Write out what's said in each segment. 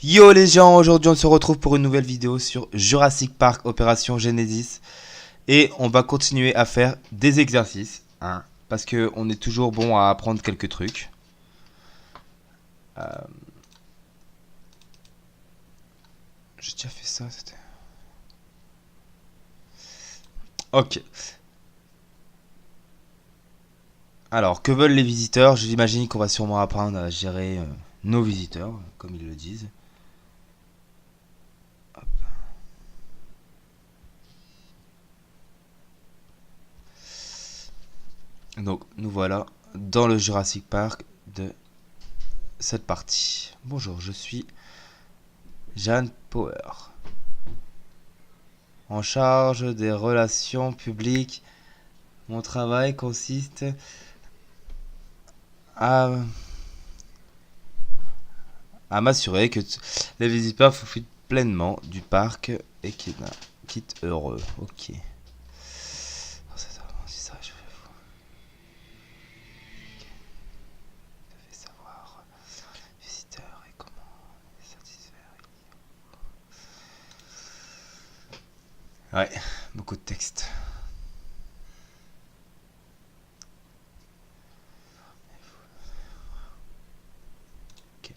Yo les gens, aujourd'hui on se retrouve pour une nouvelle vidéo sur Jurassic Park Opération Genesis. Et on va continuer à faire des exercices, hein, parce que on est toujours bon à apprendre quelques trucs. J'ai déjà fait ça, c'était... Ok. Alors, que veulent les visiteurs? J'imagine qu'on va sûrement apprendre à gérer nos visiteurs, comme ils le disent. Donc, nous voilà dans le Jurassic Park de cette partie. Bonjour, je suis Jeanne Power, en charge des relations publiques. Mon travail consiste à, m'assurer que les visiteurs profitent pleinement du parc et qu'ils quittent heureux. Ok. C'est ça, je vais vous savoir. Visiteurs et comment les satisfaire. Ouais, beaucoup de texte. Ok.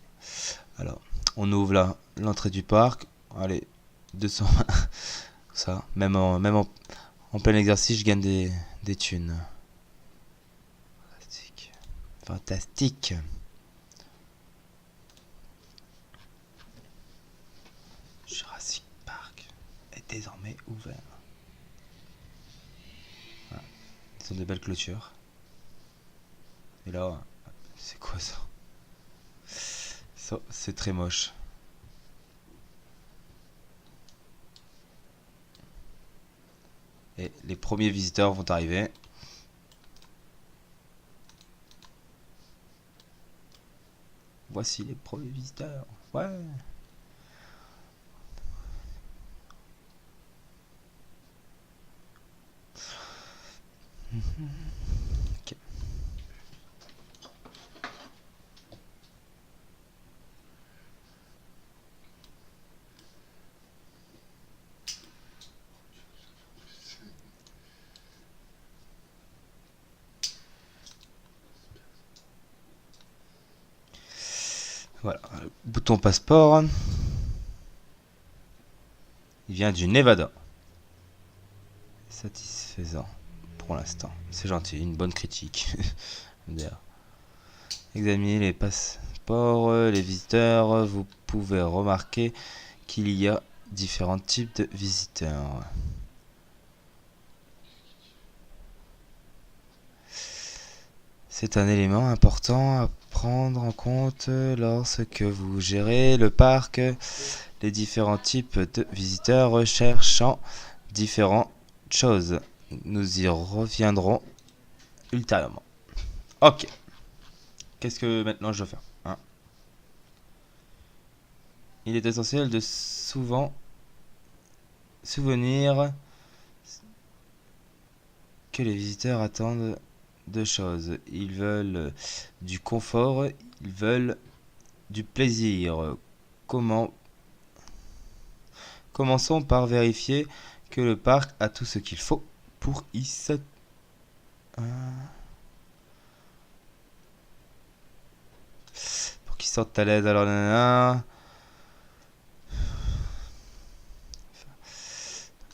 Alors, on ouvre là l'entrée du parc. Allez, 200. Ça, en plein exercice, je gagne des thunes. Fantastique. Fantastique. Jurassic Park est désormais ouvert. Voilà. Ce sont des belles clôtures. Et là, c'est quoi ça? Ça, c'est très moche. Et les premiers visiteurs vont arriver. Voici les premiers visiteurs. Ouais. Ok. Voilà, le bouton passeport. Il vient du Nevada. Satisfaisant pour l'instant. C'est gentil, une bonne critique. Examinez les passeports, les visiteurs. Vous pouvez remarquer qu'il y a différents types de visiteurs. C'est un élément important à prendre en compte lorsque vous gérez le parc. Les différents types de visiteurs recherchant différentes choses. Nous y reviendrons ultérieurement. Ok. Qu'est-ce que maintenant je dois faire, hein? Il est essentiel de souvent souvenir que les visiteurs attendent deux choses. Ils veulent du confort, ils veulent du plaisir. Comment Commençons par vérifier que le parc a tout ce qu'il faut pour y pour qu'ils sortent à l'aise. Alors, nanana.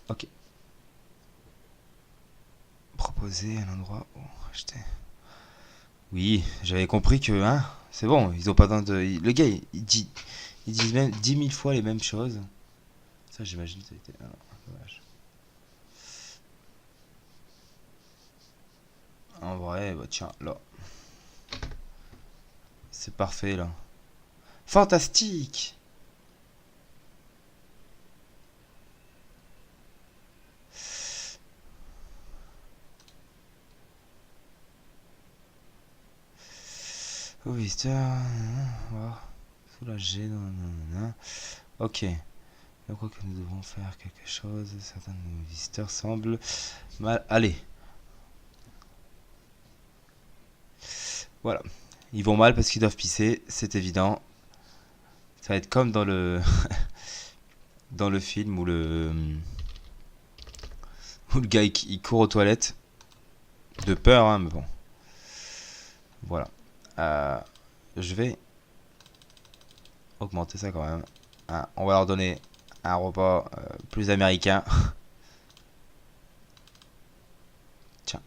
Ok. Proposer un endroit où acheter. Oui, j'avais compris que, hein, c'est bon, ils ont pas besoin de. Le gars, ils disent même 10 000 fois les mêmes choses. Ça, j'imagine, ça a été. Ah, dommage. En vrai, bah tiens, là. C'est parfait, là. Fantastique! Oh, visiteur. Soulagé. Nanana. Ok. Je crois que nous devons faire quelque chose. Certains de nos visiteurs semblent mal. Allez. Voilà. Ils vont mal parce qu'ils doivent pisser, c'est évident. Ça va être comme dans le dans le film où le gars il court aux toilettes de peur, hein, mais bon. Voilà. Je vais augmenter ça quand même. Hein, on va leur donner un repas plus américain. Tiens.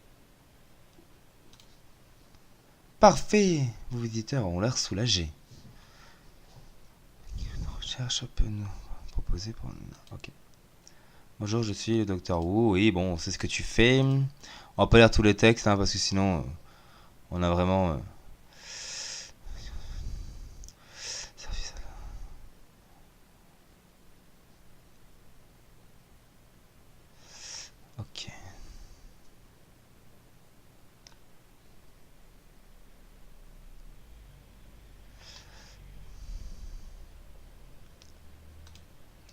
Parfait. Vos visiteurs ont l'air soulagés. Une recherche peut nous proposer pour... Ok. Bonjour, je suis le docteur Wu. Oui, bon, c'est ce que tu fais. On va pas lire tous les textes, hein, parce que sinon, on a vraiment... Ok.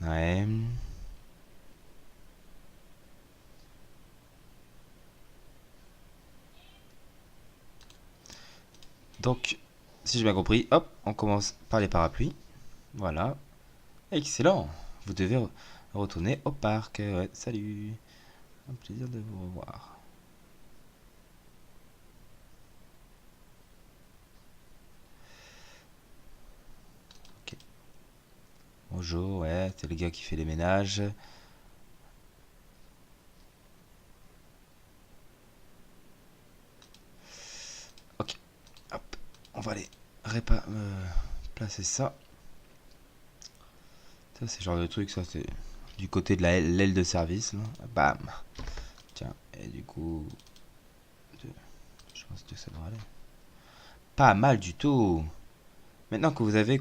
Ouais. Donc, si j'ai bien compris, hop, on commence par les parapluies. Voilà. Excellent. Vous devez retourner au parc. Ouais, salut. Un plaisir de vous revoir. Ok. Bonjour, ouais, c'est le gars qui fait les ménages. Ok. Hop. On va aller placer ça. Ça, c'est le genre de truc, ça, c'est du côté de l'aile de service. Là. Bam. Tiens, et du coup... Je pense que ça devrait aller. Pas mal du tout. Maintenant que vous avez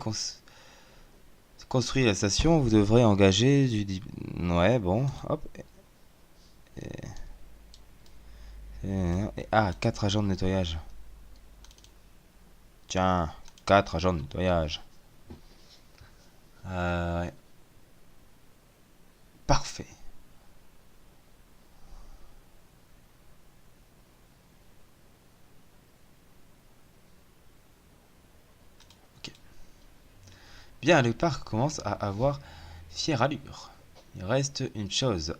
construit la station, vous devrez engager Ouais, bon, hop. Ah, 4 agents de nettoyage. Tiens, 4 agents de nettoyage. Ouais. Parfait. Ok. Bien, le parc commence à avoir fière allure. Il reste une chose.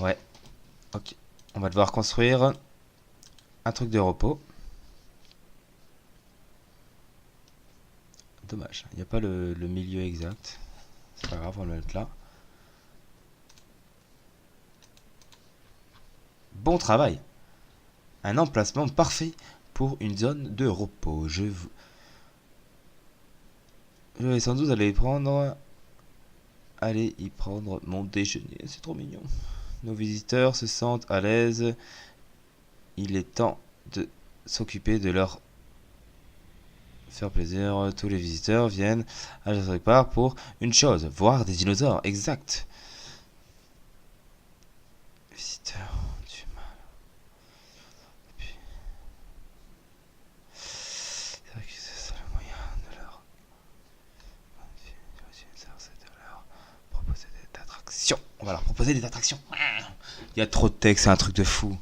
Ouais, ok. On va devoir construire un truc de repos. Dommage, il n'y a pas le milieu exact. C'est pas grave, on va le mettre là. Bon travail. Un emplacement parfait pour une zone de repos. Je vais sans doute aller y prendre mon déjeuner. C'est trop mignon. Nos visiteurs se sentent à l'aise. Il est temps de s'occuper de leur faire plaisir. Tous les visiteurs viennent à Jurassic Park pour une chose, voir des dinosaures. Exact. Visiteurs du mal. C'est vrai que c'est ça le moyen de leur proposer des attractions. On va leur proposer des attractions. Il y a trop de texte, c'est un truc de fou.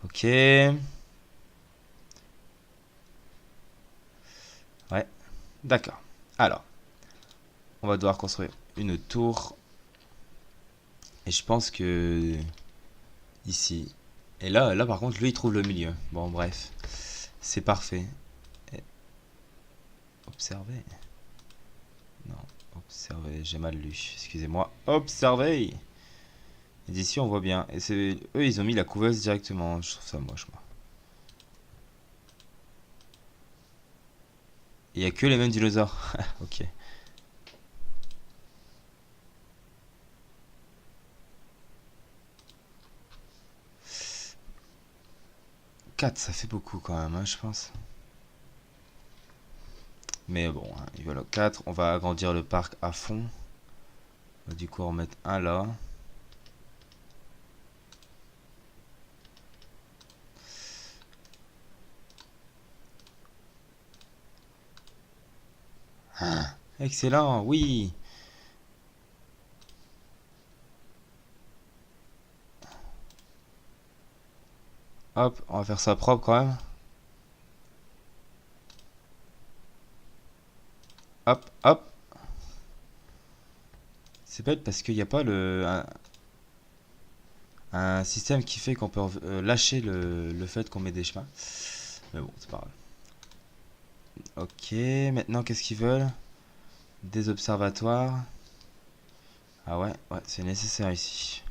Ok. Ouais. D'accord. Alors, on va devoir construire une tour. Et je pense que ici. Et là par contre, lui il trouve le milieu. Bon, bref. C'est parfait. Et observez. Non, observez, j'ai mal lu. Excusez-moi. Observez. Et d'ici on voit bien. Et c'est eux ils ont mis la couveuse directement. Je trouve ça moche moi. Il y a que les mêmes dinosaures. Ok. 4 ça fait beaucoup quand même, hein, je pense. Mais bon, hein, ils veulent 4. On va agrandir le parc à fond. On va du coup en mettre un là. Excellent, oui. Hop, on va faire ça propre quand même. Hop, hop. C'est bête parce qu'il n'y a pas un système qui fait qu'on peut lâcher le fait qu'on met des chemins. Mais bon, c'est pas grave. Ok, maintenant qu'est-ce qu'ils veulent? Des observatoires. Ah ouais, ouais, c'est nécessaire ici.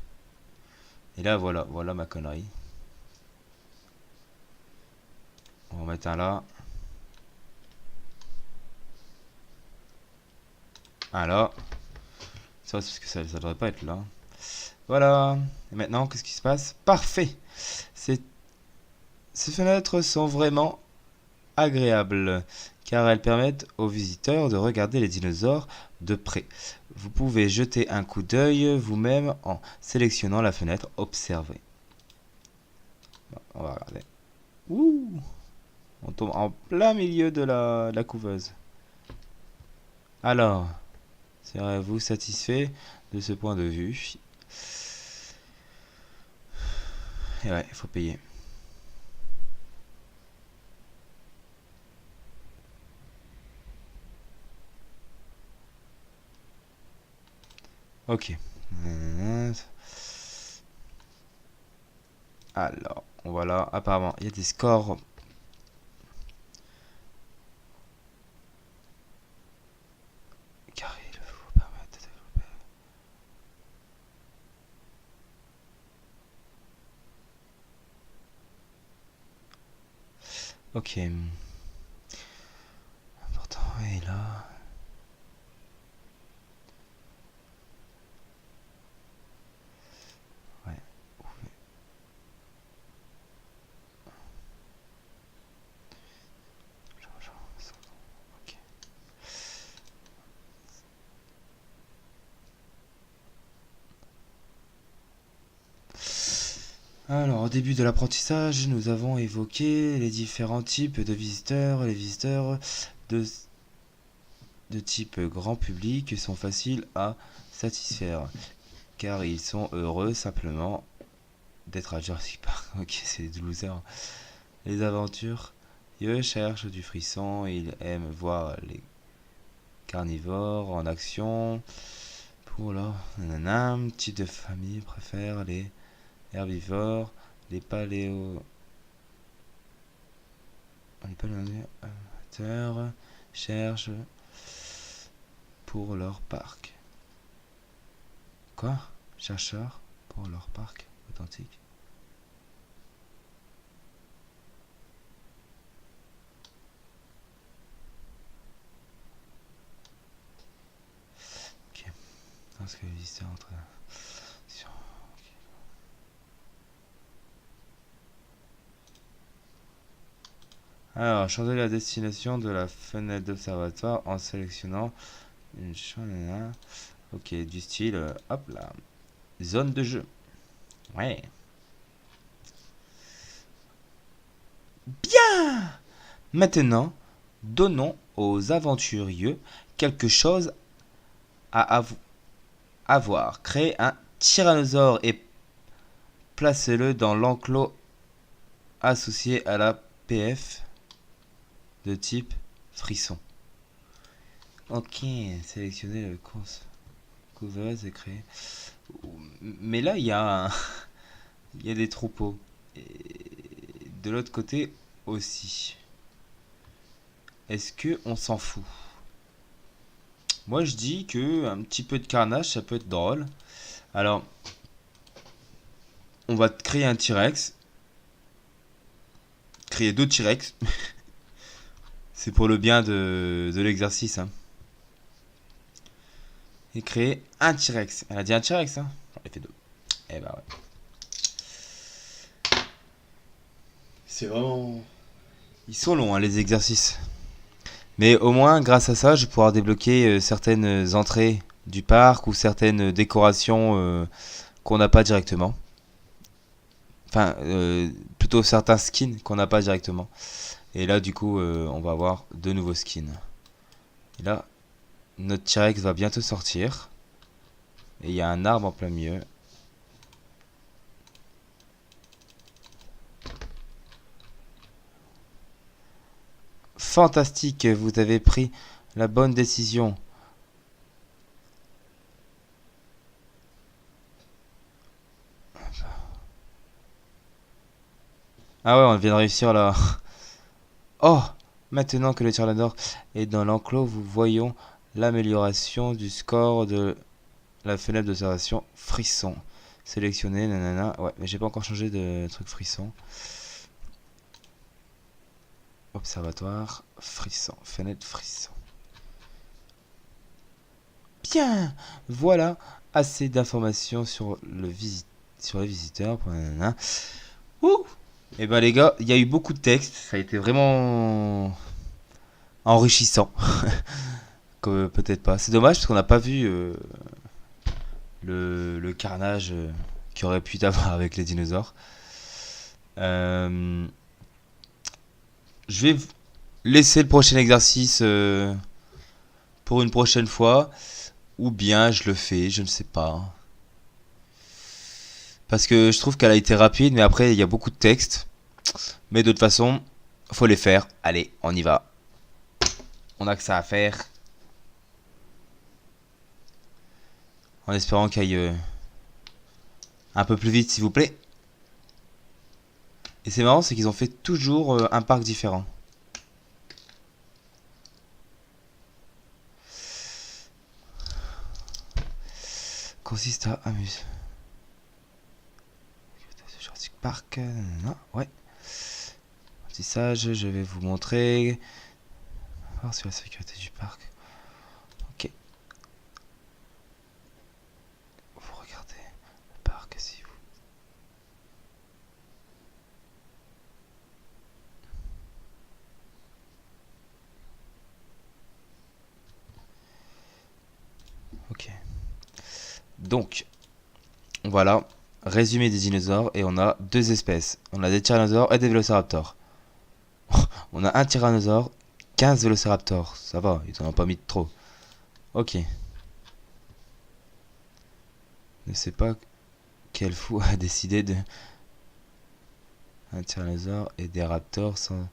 Et là, voilà, voilà ma connerie. On va mettre un là. Un là. Ça, c'est parce que ça devrait pas être là. Voilà. Et maintenant, qu'est-ce qui se passe? Parfait. Ces fenêtres sont vraiment agréables car elles permettent aux visiteurs de regarder les dinosaures de près. Vous pouvez jeter un coup d'œil vous-même en sélectionnant la fenêtre observée. Bon, on va regarder. Ouh, on tombe en plein milieu de la couveuse. Alors, serez-vous satisfait de ce point de vue? Et ouais, il faut payer. Ok. Alors, voilà, apparemment, il y a des scores. Car il vous permettre de développer. Ok. Important, et là. Ouais. Ok. Alors, au début de l'apprentissage, nous avons évoqué les différents types de visiteurs. Les visiteurs de, de type grand public sont faciles à satisfaire, car ils sont heureux simplement d'être à Jurassic Park. Ok, c'est des losers. Les aventures, ils cherchent du frisson, ils aiment voir les carnivores en action. Pour leur nanana, type de famille préfère les herbivores, les paléoamateurs cherchent pour leur parc. Quoi? Chercheurs pour leur parc authentique. Ok. Parce que les visiteurs entre. Alors, changer la destination de la fenêtre d'observatoire en sélectionnant une chaîne. Ok, du style, hop là, zone de jeu. Ouais. Bien. Maintenant, donnons aux aventurieux quelque chose à avoir. Créez un tyrannosaure et placez-le dans l'enclos associé à la PF de type frisson. Ok, sélectionnez le couveuse et créer. Mais là, il y a des troupeaux. Et de l'autre côté aussi. Est-ce que on s'en fout? Moi, je dis que un petit peu de carnage, ça peut être drôle. Alors, on va créer un T-Rex. Créer deux T-Rex. C'est pour le bien de l'exercice. Hein. Et créer un T-Rex. Elle a dit un T-Rex, hein? Elle fait deux. Eh bah ouais. C'est vraiment. Ils sont longs, hein, les exercices. Mais au moins, grâce à ça, je vais pouvoir débloquer certaines entrées du parc ou certaines décorations qu'on n'a pas directement. Enfin, plutôt certains skins qu'on n'a pas directement. Et là, du coup, on va avoir de nouveaux skins. Et là, Notre T-Rex va bientôt sortir. Et il y a un arbre en plein milieu. Fantastique, vous avez pris la bonne décision. Ah ouais, on vient de réussir là. Oh, maintenant que le Tyrannodore est dans l'enclos, vous voyons l'amélioration du score de la fenêtre d'observation frisson. Sélectionner, nanana. Ouais, mais j'ai pas encore changé de truc frisson. Observatoire, frisson, fenêtre frisson. Bien, voilà assez d'informations sur sur les visiteurs. Nanana. Ouh. Et ben les gars, il y a eu beaucoup de textes, ça a été vraiment enrichissant. Que peut-être pas. C'est dommage parce qu'on n'a pas vu le carnage qu'il aurait pu y avoir avec les dinosaures. Euh, je vais laisser le prochain exercice pour une prochaine fois. Ou bien je le fais, je ne sais pas. Parce que je trouve qu'elle a été rapide, mais après il y a beaucoup de textes. Mais de toute façon, faut les faire. Allez, on y va. On a que ça à faire. En espérant qu'il aille un peu plus vite, s'il vous plaît. Et c'est marrant, c'est qu'ils ont fait toujours un parc différent. Consiste à amuser. Jurassic Park, non, ouais. Apprentissage, je vais vous montrer. Voir sur la sécurité du parc. Ok. Vous regardez le parc si vous. Ok. Donc, voilà. Résumé des dinosaures et on a deux espèces. On a des tyrannosaures et des vélociraptors. On a un tyrannosaure, 15 vélociraptors. Ça va, ils en ont pas mis de trop. Ok. Ne sais pas quel fou a décidé de. Un tyrannosaure et des raptors sans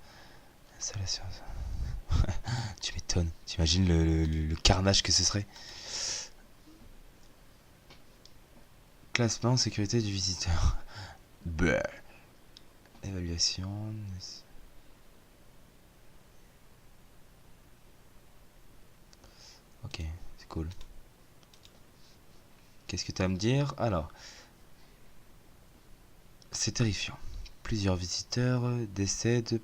installation. Tu m'étonnes. T'imagines le carnage que ce serait. Classement, sécurité du visiteur. Bleh. Évaluation. Ok, c'est cool. Qu'est-ce que tu as à me dire? Alors, c'est terrifiant. Plusieurs visiteurs décèdent.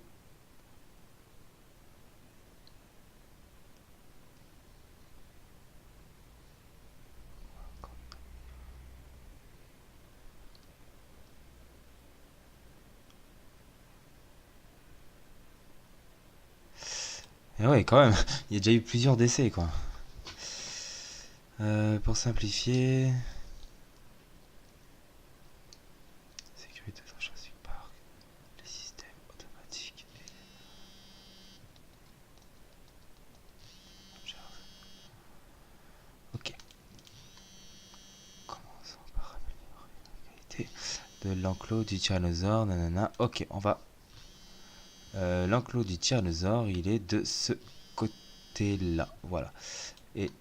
Et ouais, quand même, il y a déjà eu plusieurs décès, quoi. Pour simplifier. Sécurité dans Jurassic Park. Les systèmes automatiques. Ok. Commençons par améliorer la qualité de l'enclos du tyrannosaure. Nanana. Ok, on va. L'enclos du tyrannosaure, il est de ce côté-là. Voilà. Et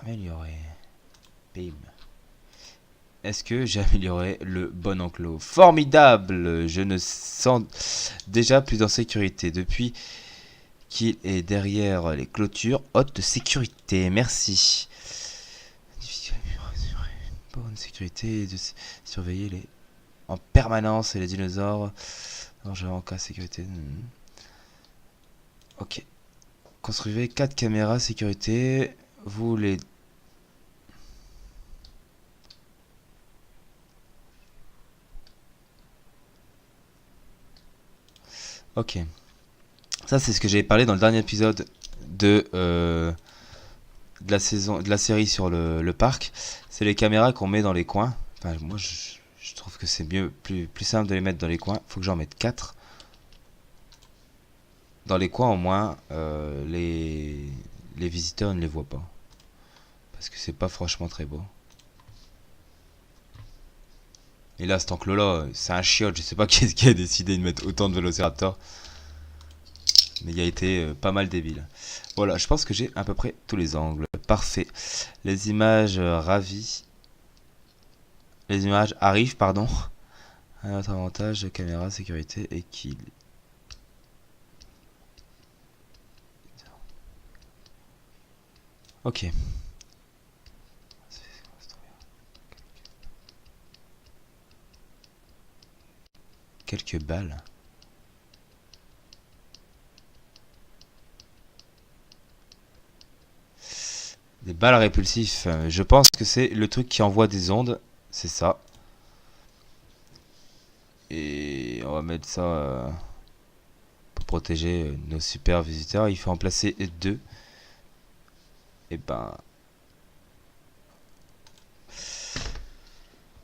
améliorer. Bim. Est-ce que j'ai amélioré le bon enclos? Formidable! Je ne sens déjà plus en sécurité depuis qu'il est derrière les clôtures haute de sécurité. Merci. Difficile à assurer une bonne sécurité et de surveiller les en permanence les dinosaures. Dangereux en cas de sécurité. Ok. Construisez 4 caméras sécurité. Vous les. Ok. Ça, c'est ce que j'avais parlé dans le dernier épisode de la saison, de la série sur le parc. C'est les caméras qu'on met dans les coins. Enfin, moi, je trouve que c'est mieux, plus simple de les mettre dans les coins. Faut que j'en mette 4. dans les coins au moins, les visiteurs ne les voient pas. Parce que c'est pas franchement très beau. Et là, cet enclos-là, c'est un chiotte. Je sais pas qui a décidé de mettre autant de vélociraptors. Mais il a été pas mal débile. Voilà, je pense que j'ai à peu près tous les angles. Parfait. Les images ravies. Les images arrivent, pardon. À notre avantage, caméra, sécurité et kill. Ok. Quelques balles. Des balles répulsifs. Je pense que c'est le truc qui envoie des ondes. C'est ça. Et on va mettre ça pour protéger nos super visiteurs. Il faut en placer 2. Et ben...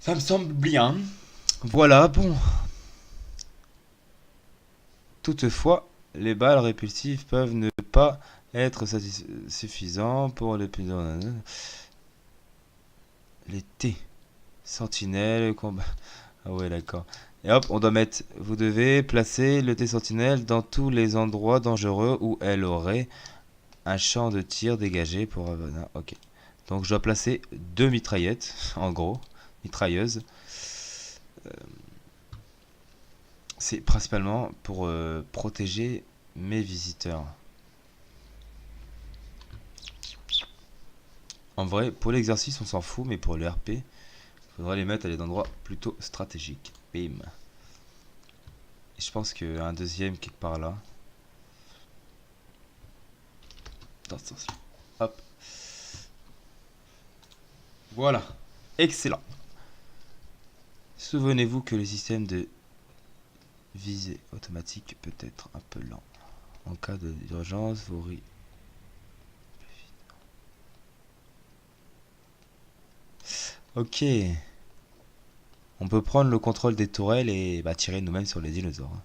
ça me semble bien. Voilà, bon. Toutefois, les balles répulsives peuvent ne pas être suffisants pour les plus... Les T. Sentinelle, combat... Ah ouais, d'accord. Et hop, on doit mettre... Vous devez placer le T-Sentinelle dans tous les endroits dangereux où elle aurait un champ de tir dégagé pour... Ok. Donc je dois placer 2 mitraillettes, en gros. Mitrailleuses. C'est principalement pour protéger mes visiteurs. En vrai, pour l'exercice, on s'en fout, mais pour le RP, il faudrait les mettre à des endroits plutôt stratégiques. Bim. Et je pense qu'un deuxième quelque part là. Dans ce sens-là. Hop. Voilà. Excellent. Souvenez-vous que le système de visée automatique peut être un peu lent. En cas d'urgence, vous Ok. On peut prendre le contrôle des tourelles et tirer nous-mêmes sur les dinosaures.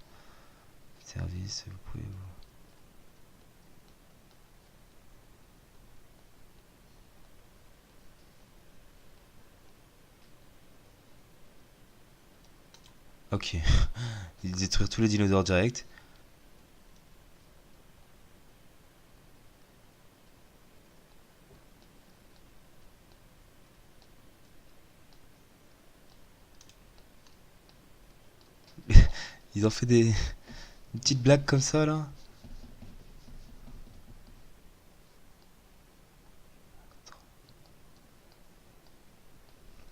Service, vous pouvez... Ok. Il détruire tous les dinosaures direct. Ils ont fait des petites blagues comme ça là.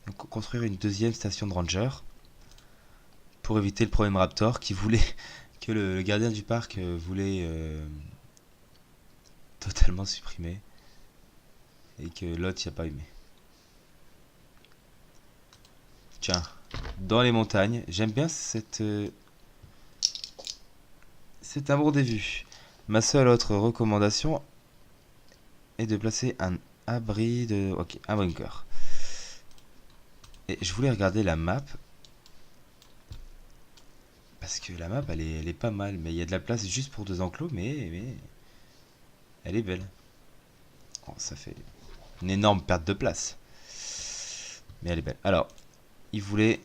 Donc, construire une deuxième station de ranger pour éviter le problème Raptor qui voulait que le gardien du parc voulait totalement supprimer et que l'autre n'y a pas aimé. Tiens, dans les montagnes, j'aime bien cet amour des vues. Ma seule autre recommandation est de placer un abri de... Ok, un bunker. Et je voulais regarder la map. Parce que la map, elle est pas mal. Mais il y a de la place juste pour 2 enclos, mais elle est belle. Oh, ça fait une énorme perte de place. Mais elle est belle. Alors, il voulait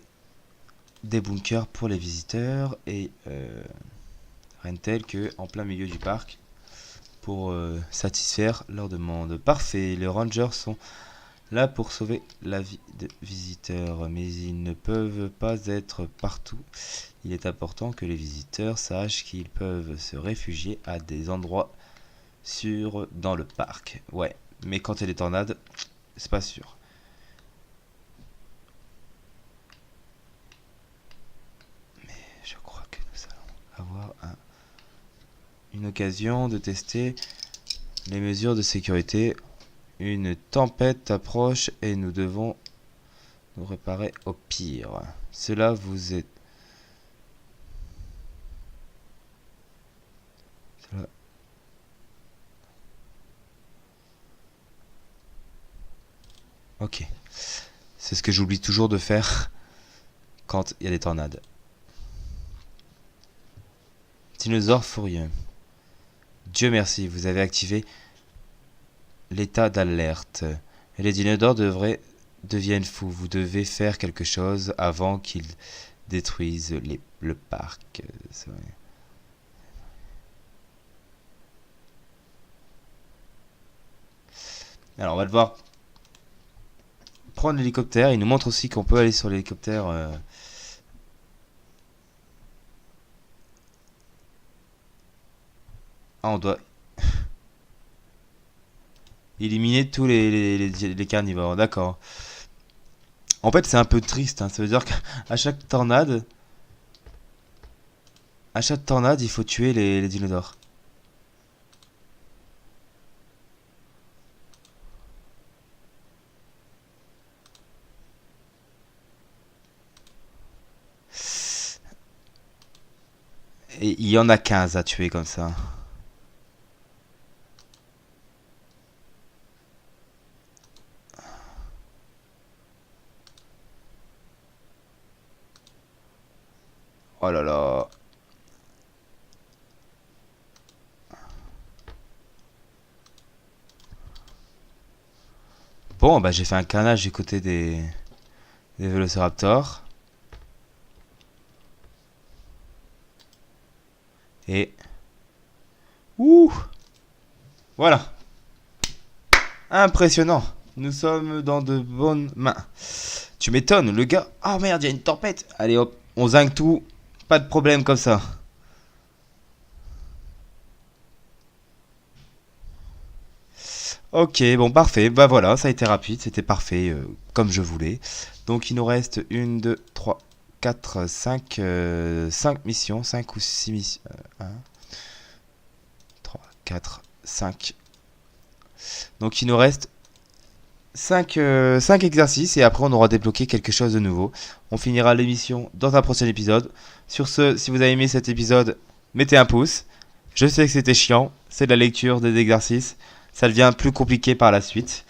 des bunkers pour les visiteurs et rien de tel que en plein milieu du parc pour satisfaire leurs demandes. Parfait, les rangers sont là pour sauver la vie des visiteurs, mais ils ne peuvent pas être partout. Il est important que les visiteurs sachent qu'ils peuvent se réfugier à des endroits sûrs dans le parc. Ouais, mais quand il y a des tornades, c'est pas sûr. Mais je crois que nous allons avoir une occasion de tester les mesures de sécurité. Une tempête approche et nous devons nous préparer au pire. Cela vous est... Cela... Ok. C'est ce que j'oublie toujours de faire quand il y a des tornades. Dinosaure furieux. Dieu merci, vous avez activé l'état d'alerte. Les dinosaures deviennent fous. Vous devez faire quelque chose avant qu'ils détruisent le parc. C'est vrai. Alors on va devoir prendre l'hélicoptère. Il nous montre aussi qu'on peut aller sur l'hélicoptère. Ah, on doit éliminer tous les carnivores. D'accord. En fait, c'est un peu triste, hein. Ça veut dire qu'à chaque tornade, il faut tuer les dinosaures. Et il y en a 15 à tuer comme ça. Oh là là. Bon, bah j'ai fait un carnage du côté des vélociraptors. Et... Ouh! Voilà. Impressionnant. Nous sommes dans de bonnes mains. Tu m'étonnes, le gars... Oh merde, il y a une tempête. Allez hop, on zingue tout. Pas de problème comme ça. Ok, bon, parfait. Bah voilà, ça a été rapide, c'était parfait, comme je voulais. Donc il nous reste 1, 2, 3, 4, 5, 5 missions, 5 ou 6 missions. 1, 3, 4, 5. Donc il nous reste 5 exercices et après on aura débloqué quelque chose de nouveau. On finira l'émission dans un prochain épisode. Sur ce, si vous avez aimé cet épisode, mettez un pouce. Je sais que c'était chiant, c'est de la lecture des exercices. Ça devient plus compliqué par la suite.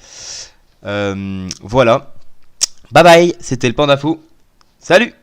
Voilà. Bye bye, c'était le Panda Fou. Salut!